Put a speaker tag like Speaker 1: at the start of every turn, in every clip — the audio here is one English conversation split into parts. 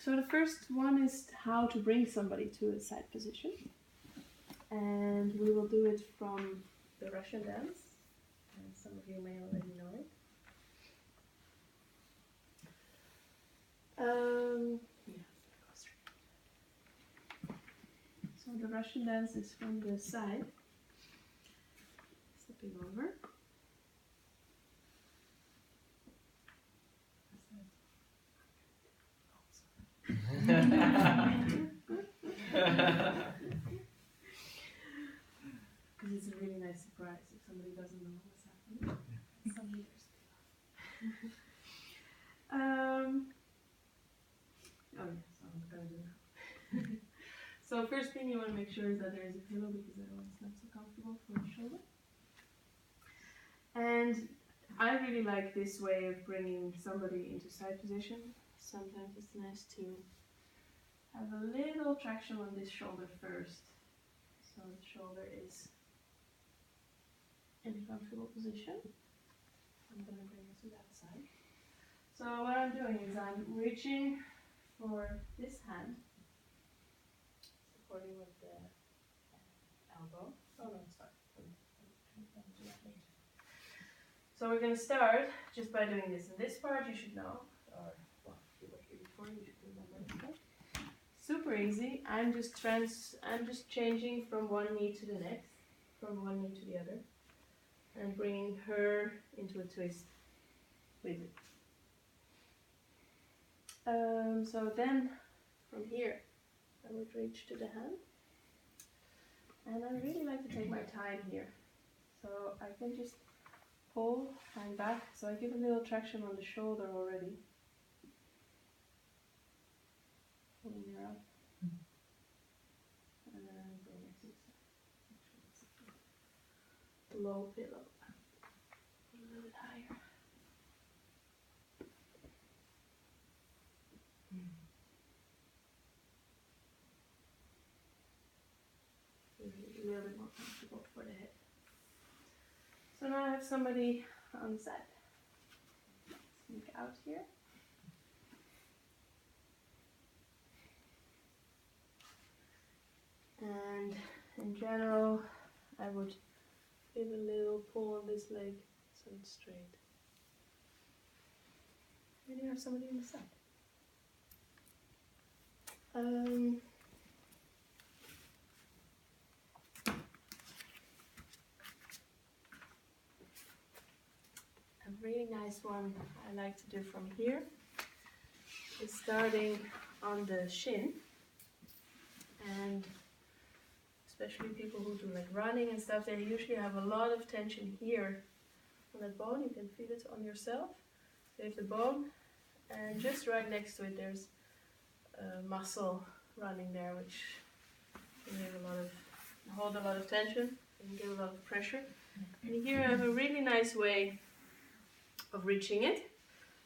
Speaker 1: So the first one is how to bring somebody to a side position. And we will do it from the Russian dance. And some of you may already know it. So the Russian dance is from the side. Stepping over. Because it's a really nice surprise if somebody doesn't know what's happening. Some leaders do. Oh yes, I'm gonna do now. So first thing you want to make sure is that there is a pillow, because otherwise it's not so comfortable for the shoulder. And I really like this way of bringing somebody into side position. Sometimes it's nice to have a little traction on this shoulder first, so the shoulder is in a comfortable position. I'm going to bring it to that side. So what I'm doing is I'm reaching for this hand, supporting with the elbow. Oh no, it's fine. So we're going to start just by doing this. And this part you should know, or well, if you were here before, you should remember. Okay? Super easy. I'm just changing from one knee to the next, from one knee to the other, and bringing her into a twist with it. So then from here I would reach to the hand, and I really like to take my time here, so I can just pull, hang back, so I give a little traction on the shoulder already, pulling her up, and then bring her to the side. Low pillow, a little bit higher. A little bit more comfortable for the head. So now I have somebody on the side. Sneak out here. And in general, I would give a little pull on this leg so it's straight. And you have somebody on the side. A really nice one I like to do from here is starting on the shin, and especially people who do like running and stuff, they usually have a lot of tension here on that bone. You can feel it on yourself. So you have the bone, and just right next to it there's a muscle running there, which can give hold a lot of tension and give a lot of pressure. And here I have a really nice way of reaching it.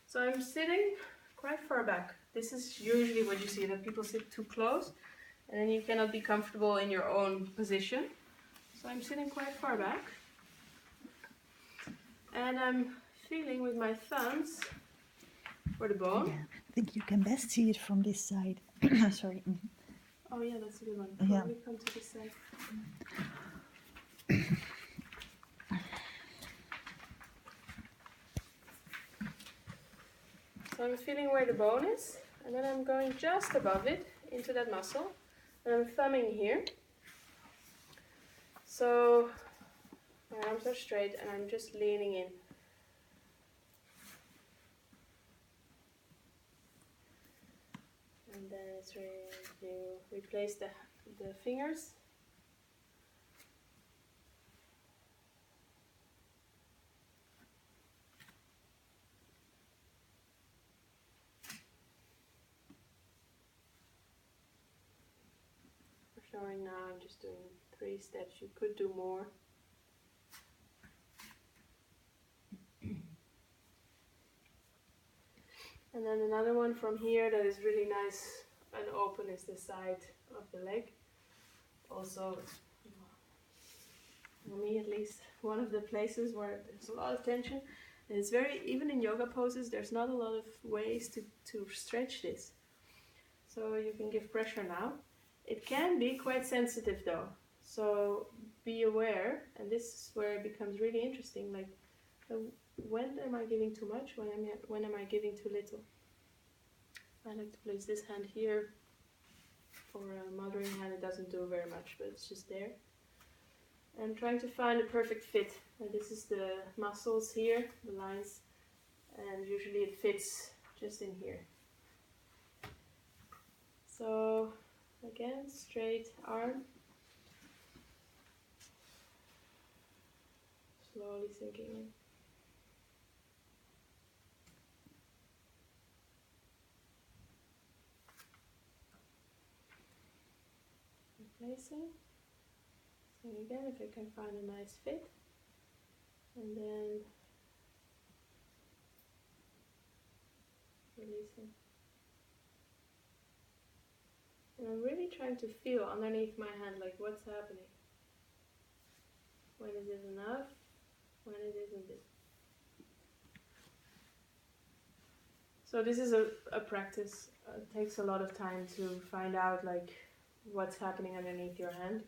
Speaker 1: So I'm sitting quite far back. This is usually what you see, that people sit too close and then you cannot be comfortable in your own position. So I'm sitting quite far back, and I'm feeling with my thumbs for the bone.
Speaker 2: Yeah, I think you can best see it from this side. Sorry.
Speaker 1: Oh yeah, that's a good one.
Speaker 2: Yeah.
Speaker 1: Probably come to this side. So I'm feeling where the bone is, and then I'm going just above it into that muscle, and I'm thumbing here. So my arms are straight and I'm just leaning in. And then it's ready to replace the fingers. For showing now, I'm just doing 3 steps. You could do more. And then another one from here that is really nice and open is the side of the leg. Also, for me at least, one of the places where there's a lot of tension. And it's very, even in yoga poses, there's not a lot of ways to stretch this. so you can give pressure now. It can be quite sensitive though, so be aware, and this is where it becomes really interesting, like when am I giving too much, when am I giving too little. I like to place this hand here. For a mothering hand it doesn't do very much, but it's just there. I'm trying to find a perfect fit. This is the muscles here, the lines, and usually it fits just in here. So again, straight arm, slowly sinking in. Replacing. So again, if I can find a nice fit, and then releasing. And I'm really trying to feel underneath my hand, like what's happening. When is it enough? When it isn't it? So this is a practice. It takes a lot of time to find out like what's happening underneath your hand.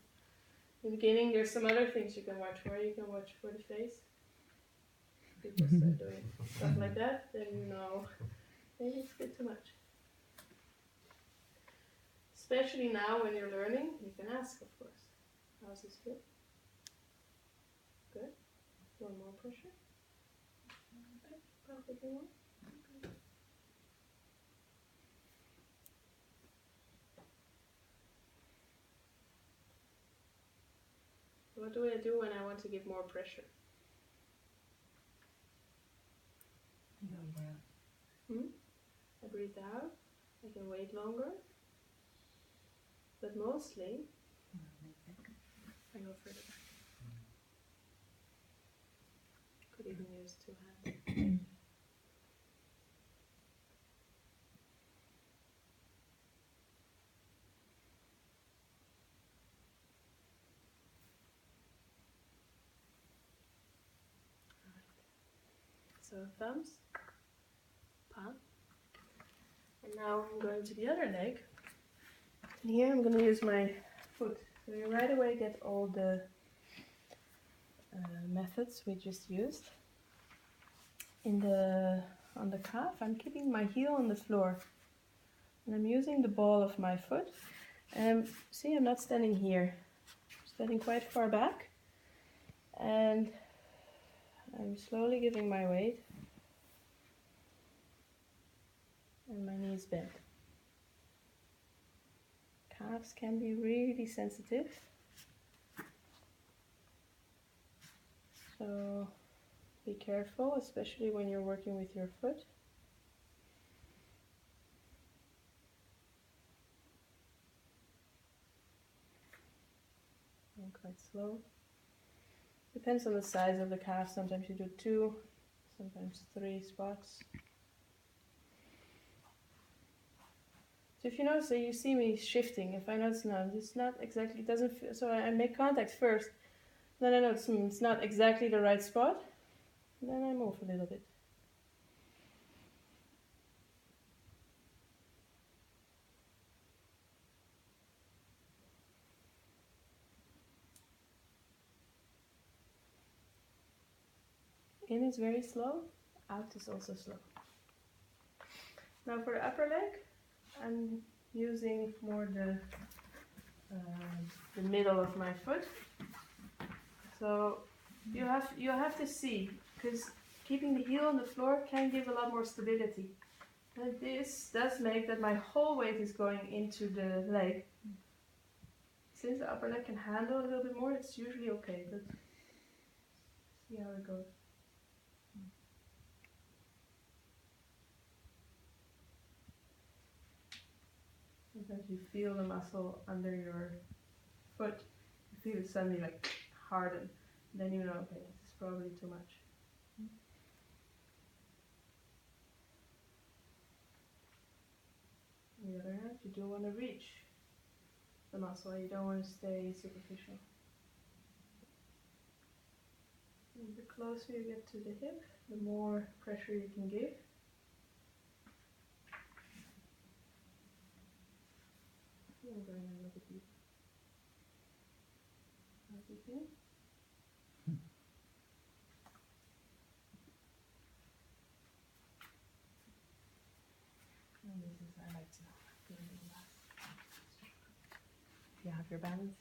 Speaker 1: In the beginning, there's some other things you can watch for. You can watch for the face. People start doing stuff like that, then you know maybe it's a bit too much. Especially now when you're learning, you can ask, of course. How's this feel? Good. You want more pressure? Okay, perfectly well. Okay. What do I do when I want to give more pressure? I breathe out. I can wait longer. But mostly, I go further back. Could even use two hands. So thumbs, palm. And now I'm going to the other leg. And here I'm going to use my foot. So you right away get all the methods we just used. On the calf, I'm keeping my heel on the floor. And I'm using the ball of my foot. And see, I'm not standing here. I'm standing quite far back. And I'm slowly giving my weight. And my knees bent. Calves can be really sensitive. So be careful, especially when you're working with your foot. And quite slow. Depends on the size of the calf. Sometimes you do 2, sometimes 3 spots. So if you notice that you see me shifting, if I notice now it's not exactly, it doesn't feel, so I make contact first, then I notice it's not exactly the right spot, then I move a little bit. In is very slow, out is also slow. Now for the upper leg, I'm using more the middle of my foot. So you have to see, because keeping the heel on the floor can give a lot more stability. And this does make that my whole weight is going into the leg. Since the upper leg can handle a little bit more, it's usually okay, but see how it goes. Sometimes you feel the muscle under your foot, you feel it suddenly like harden. Then you know, okay, this is probably too much. On the other hand, you do want to reach the muscle, you don't want to stay superficial. And the closer you get to the hip, the more pressure you can give. I'm going a little bit deeper. How's it feel? And this is, I like to do a little less. You have your balance?